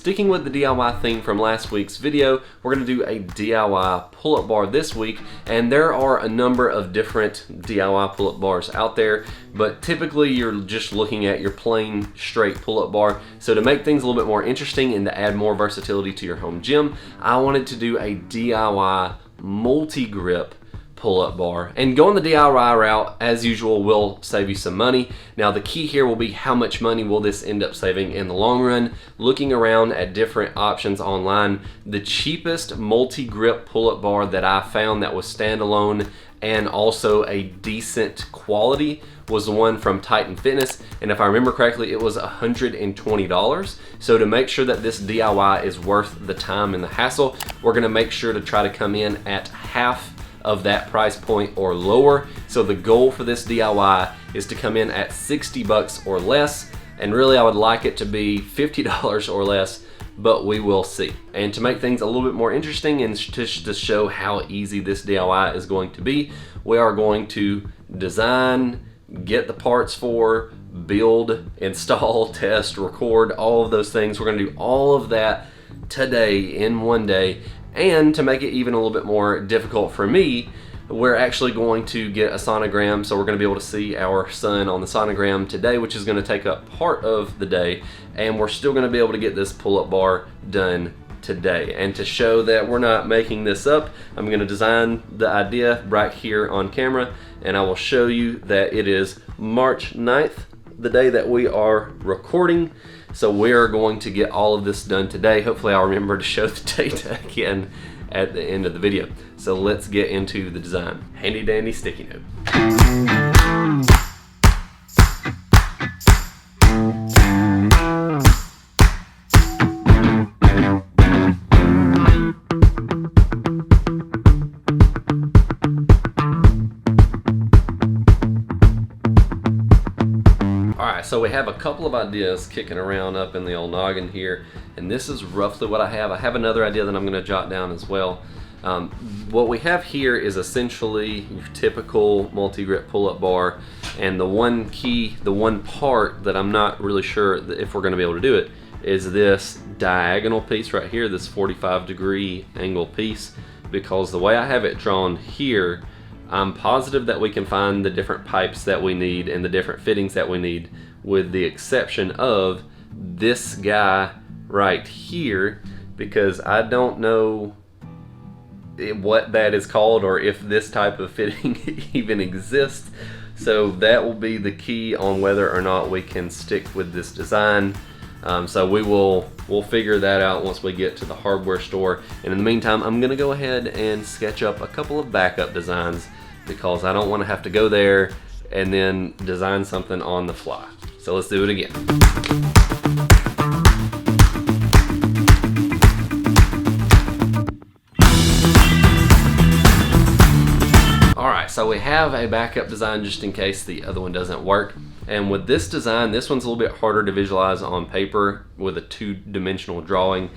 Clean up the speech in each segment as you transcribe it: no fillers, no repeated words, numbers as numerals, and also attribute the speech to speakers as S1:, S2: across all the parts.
S1: sticking with the DIY theme from last week's video, we're going to do a DIY pull-up bar this week, and there are a number of different DIY pull-up bars out there, but typically you're just looking at your plain straight pull-up bar. So to make things a little bit more interesting and to add more versatility to your home gym, I wanted to do a DIY multi-grip pull-up bar. And going the DIY route, as usual, will save you some money. Now the key here will be how much money will this end up saving in the long run. Looking around at different options online, the cheapest multi-grip pull-up bar that I found that was standalone and also a decent quality was the one from Titan Fitness, and if I remember correctly, it was $120. So to make sure that this DIY is worth the time and the hassle, we're gonna make sure to try to come in at half of that price point or lower. So the goal for this DIY is to come in at 60 bucks or less, and really I would like it to be $50 or less, but we will see. And to make things a little bit more interesting and to show how easy this DIY is going to be, we are going to design, get the parts for, build, install, test, record, all of those things. We're gonna do all of that today in one day. And to make it even a little bit more difficult for me, we're actually going to get a sonogram, so we're going to be able to see our son on the sonogram today, which is going to take up part of the day, and we're still going to be able to get this pull-up bar done today. And to show that we're not making this up, I'm going to design the idea right here on camera, and I will show you that it is March 9th, the day that we are recording. So we are going to get all of this done today. Hopefully I'll remember to show the date again at the end of the video. So let's get into the design. Handy dandy sticky note. So we have a couple of ideas kicking around up in the old noggin here, and this is roughly what I have. I have another idea that I'm going to jot down as well. What we have here is essentially your typical multi-grip pull-up bar, and the one part that I'm not really sure if we're going to be able to do it is this diagonal piece right here, this 45-degree angle piece, because the way I have it drawn here, I'm positive that we can find the different pipes that we need and the different fittings that we need, with the exception of this guy right here, because I don't know what that is called or if this type of fitting even exists. So that will be the key on whether or not we can stick with this design. So we'll figure that out once we get to the hardware store. And in the meantime, I'm gonna go ahead and sketch up a couple of backup designs, because I don't want to have to go there and then design something on the fly. So let's do it again. Alright, so we have a backup design just in case the other one doesn't work. And with this design, this one's a little bit harder to visualize on paper with a two-dimensional drawing.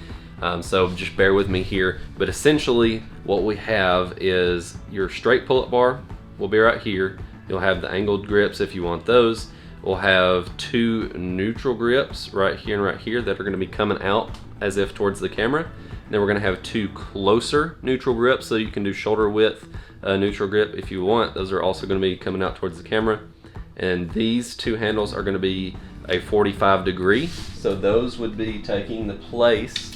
S1: So just bear with me here, but essentially what we have is your straight pull-up bar will be right here. You'll have the angled grips if you want those. We'll have two neutral grips right here and right here that are going to be coming out as if towards the camera. And then we're going to have two closer neutral grips, so you can do shoulder width neutral grip if you want. Those are also going to be coming out towards the camera. And these two handles are going to be a 45-degree, so those would be taking the place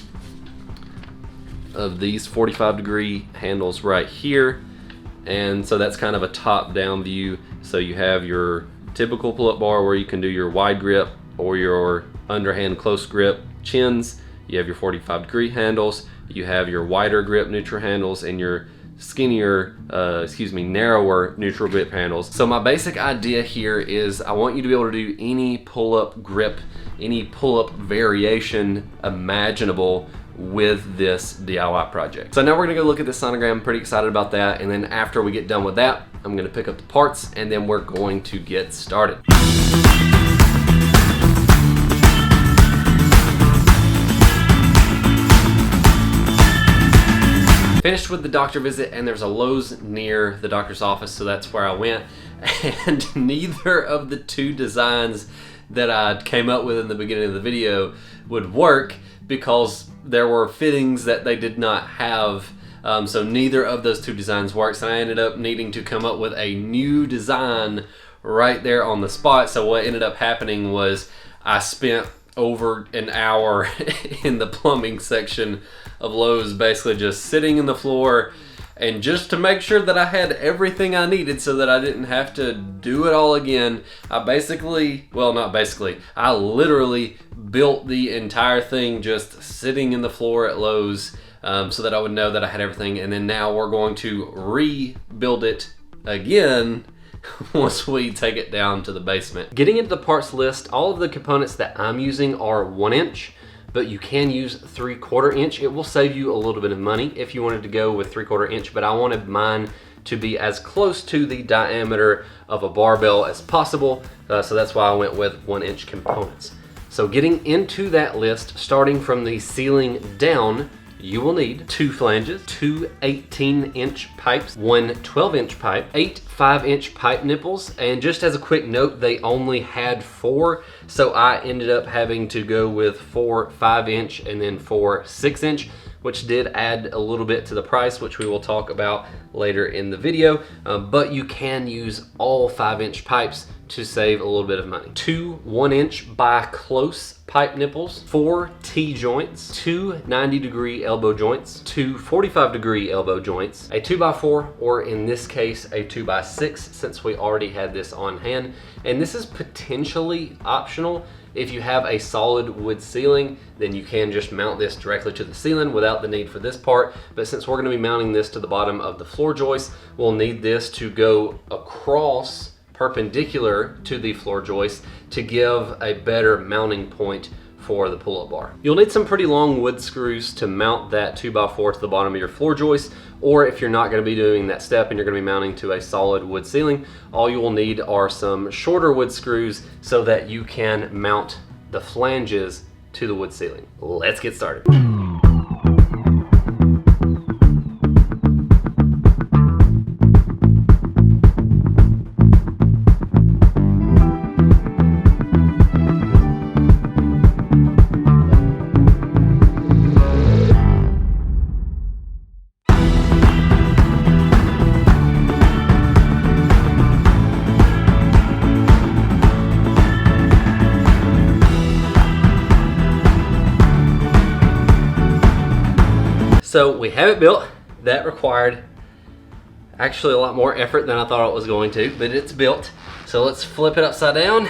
S1: of these 45-degree handles right here. And so that's kind of a top-down view. So you have your typical pull-up bar where you can do your wide grip or your underhand close grip chins. You have your 45-degree handles. You have your wider grip neutral handles and your skinnier, narrower neutral grip handles. So my basic idea here is I want you to be able to do any pull-up grip, any pull-up variation imaginable with this DIY project. So now we're gonna go look at this sonogram. I'm pretty excited about that. And then after we get done with that, I'm gonna pick up the parts and then we're going to get started. Finished with the doctor visit, and there's a Lowe's near the doctor's office, so that's where I went. And neither of the two designs that I came up with in the beginning of the video would work because there were fittings that they did not have. So neither of those two designs works, and I ended up needing to come up with a new design right there on the spot. So what ended up happening was I spent over an hour in the plumbing section of Lowe's, basically just sitting in the floor, and just to make sure that I had everything I needed so that I didn't have to do it all again, I literally built the entire thing just sitting in the floor at Lowe's, so that I would know that I had everything. And then now we're going to rebuild it again once we take it down to the basement. Getting into the parts list, all of the components that I'm using are 1 inch, but you can use 3/4 inch. It will save you a little bit of money if you wanted to go with 3/4 inch, but I wanted mine to be as close to the diameter of a barbell as possible, so that's why I went with 1 inch components. So getting into that list, starting from the ceiling down, you will need 2 flanges, 2 18-inch pipes, 1 12-inch pipe, 8 5-inch pipe nipples, and just as a quick note, they only had 4, so I ended up having to go with 4 5-inch and then 4 6-inch, which did add a little bit to the price, which we will talk about later in the video, but you can use all 5-inch pipes to save a little bit of money. 2 1-inch by close pipe nipples, 4 T-joints, 2 90-degree elbow joints, 2 45-degree elbow joints, a 2x4, or in this case, a 2x6, since we already had this on hand. And this is potentially optional. If you have a solid wood ceiling, then you can just mount this directly to the ceiling without the need for this part. But since we're gonna be mounting this to the bottom of the floor joist, we'll need this to go across perpendicular to the floor joist to give a better mounting point for the pull-up bar. You'll need some pretty long wood screws to mount that 2x4 to the bottom of your floor joist, or if you're not going to be doing that step and you're going to be mounting to a solid wood ceiling, all you will need are some shorter wood screws so that you can mount the flanges to the wood ceiling. Let's get started. So we have it built. That required actually a lot more effort than I thought it was going to, but it's built. So let's flip it upside down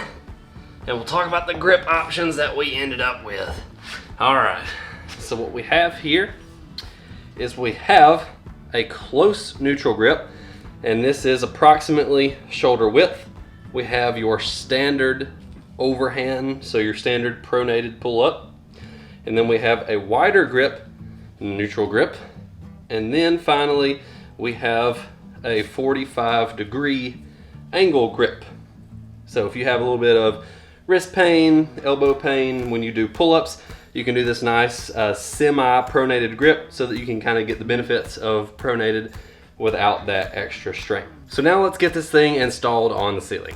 S1: and we'll talk about the grip options that we ended up with. All right, so what we have here is we have a close neutral grip, and this is approximately shoulder width. We have your standard overhand, so your standard pronated pull up. And then we have a wider grip, neutral grip, and then finally we have a 45-degree angle grip. So if you have a little bit of wrist pain, elbow pain when you do pull-ups, you can do this nice semi-pronated grip so that you can kind of get the benefits of pronated without that extra strain. So now let's get this thing installed on the ceiling.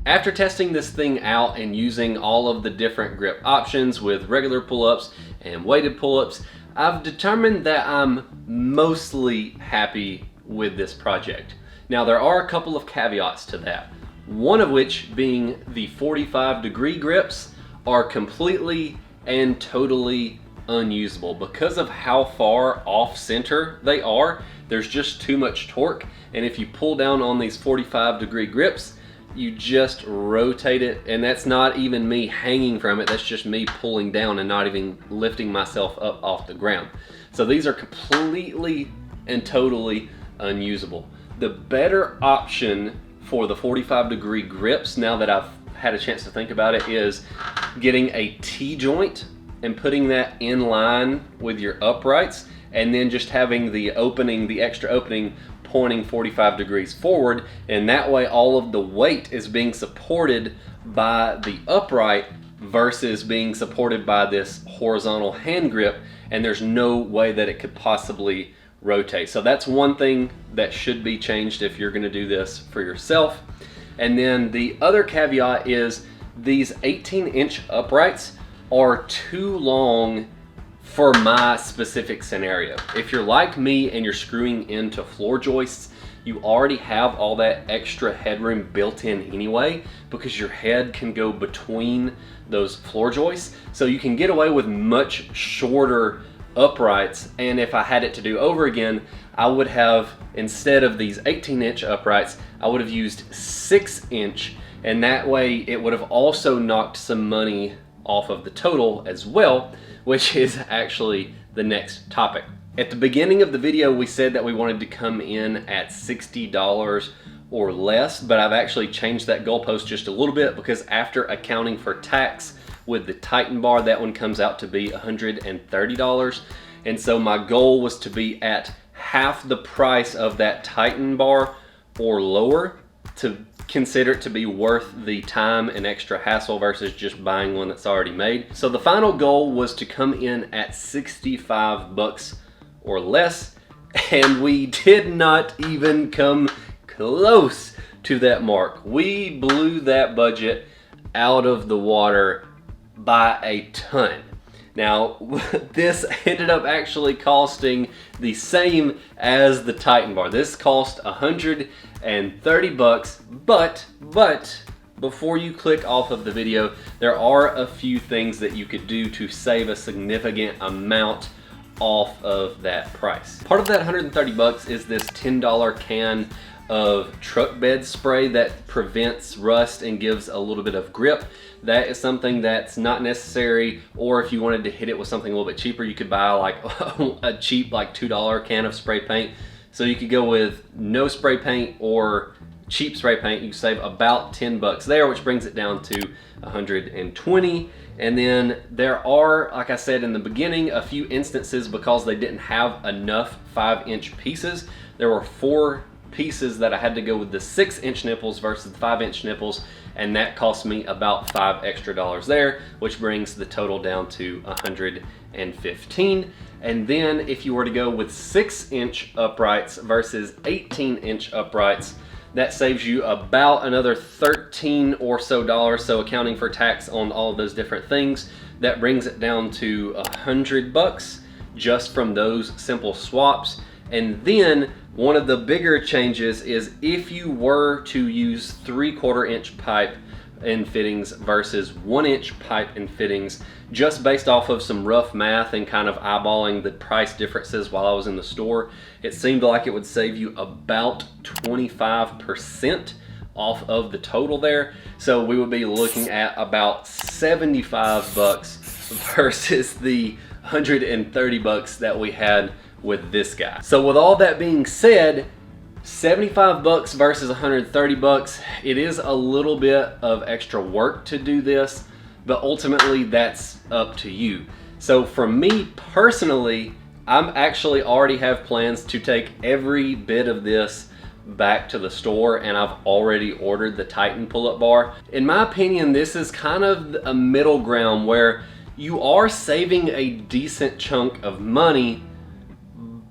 S1: After testing this thing out and using all of the different grip options with regular pull-ups and weighted pull-ups, I've determined that I'm mostly happy with this project. Now there are a couple of caveats to that. One of which being the 45-degree grips are completely and totally unusable. Because of how far off center they are, there's just too much torque, and if you pull down on these 45-degree grips, you just rotate it, and that's not even me hanging from it, that's just me pulling down and not even lifting myself up off the ground. So these are completely and totally unusable. The better option for the 45-degree grips, now that I've had a chance to think about it, is getting a T-joint and putting that in line with your uprights, and then just having the opening, the extra opening, pointing 45 degrees forward, and that way all of the weight is being supported by the upright versus being supported by this horizontal hand grip, and there's no way that it could possibly rotate. So that's one thing that should be changed if you're going to do this for yourself. And then the other caveat is these 18-inch uprights are too long for my specific scenario. If you're like me and you're screwing into floor joists, you already have all that extra headroom built in anyway, because your head can go between those floor joists. So you can get away with much shorter uprights. And if I had it to do over again, I would have, instead of these 18-inch uprights, I would have used 6-inch, and that way it would have also knocked some money off of the total as well, which is actually the next topic. At the beginning of the video, we said that we wanted to come in at $60 or less, but I've actually changed that goalpost just a little bit, because after accounting for tax with the Titan bar, that one comes out to be $130. And so my goal was to be at half the price of that Titan bar or lower to consider it to be worth the time and extra hassle versus just buying one that's already made. So the final goal was to come in at 65 bucks or less, and we did not even come close to that mark. We blew that budget out of the water by a ton. Now, this ended up actually costing the same as the Titan bar. This cost 130 bucks, but before you click off of the video, there are a few things that you could do to save a significant amount off of that price. Part of that 130 bucks is this $10 can of truck bed spray that prevents rust and gives a little bit of grip. That is something that's not necessary, or if you wanted to hit it with something a little bit cheaper, you could buy like a cheap like $2 can of spray paint. So you could go with no spray paint or cheap spray paint. You can save about 10 bucks there, which brings it down to 120. And then there are, like I said in the beginning, a few instances because they didn't have enough 5-inch pieces. There were 4 pieces that I had to go with the 6-inch nipples versus the 5-inch nipples, and that cost me about $5 extra there, which brings the total down to 115. And then if you were to go with 6-inch uprights versus 18-inch uprights, that saves you about another $13 or so. So accounting for tax on all of those different things, that brings it down to 100 bucks just from those simple swaps. And then one of the bigger changes is if you were to use 3/4 inch pipe and fittings versus 1-inch pipe and fittings, just based off of some rough math and kind of eyeballing the price differences while I was in the store, it seemed like it would save you about 25% off of the total there. So we would be looking at about 75 bucks versus the 130 bucks that we had with this guy. So with all that being said, 75 bucks versus 130 bucks, it is a little bit of extra work to do this, but ultimately that's up to you. So for me personally, I'm actually already have plans to take every bit of this back to the store, and I've already ordered the Titan pull-up bar. In my opinion, this is kind of a middle ground where you are saving a decent chunk of money,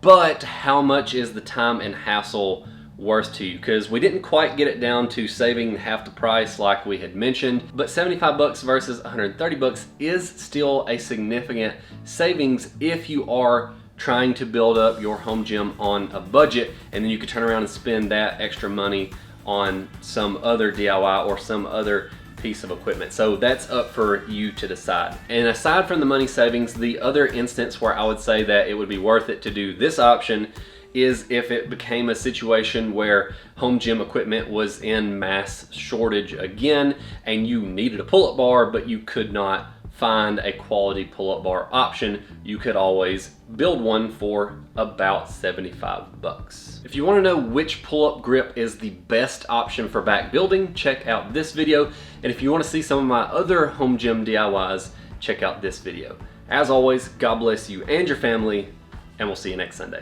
S1: but how much is the time and hassle worth to you? Because we didn't quite get it down to saving half the price like we had mentioned, but 75 bucks versus 130 bucks is still a significant savings if you are trying to build up your home gym on a budget, and then you could turn around and spend that extra money on some other DIY or some other piece of equipment. So that's up for you to decide. And aside from the money savings, the other instance where I would say that it would be worth it to do this option is if it became a situation where home gym equipment was in mass shortage again and you needed a pull-up bar but you could not find a quality pull-up bar option, you could always build one for about 75 bucks. If you want to know which pull-up grip is the best option for back building, check out this video. And if you want to see some of my other home gym DIYs, check out this video. As always, God bless you and your family, and we'll see you next Sunday.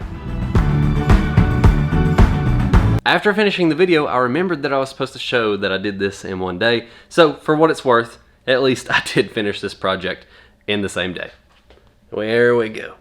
S1: After finishing the video, I remembered that I was supposed to show that I did this in one day. So for what it's worth, at least I did finish this project in the same day. There we go.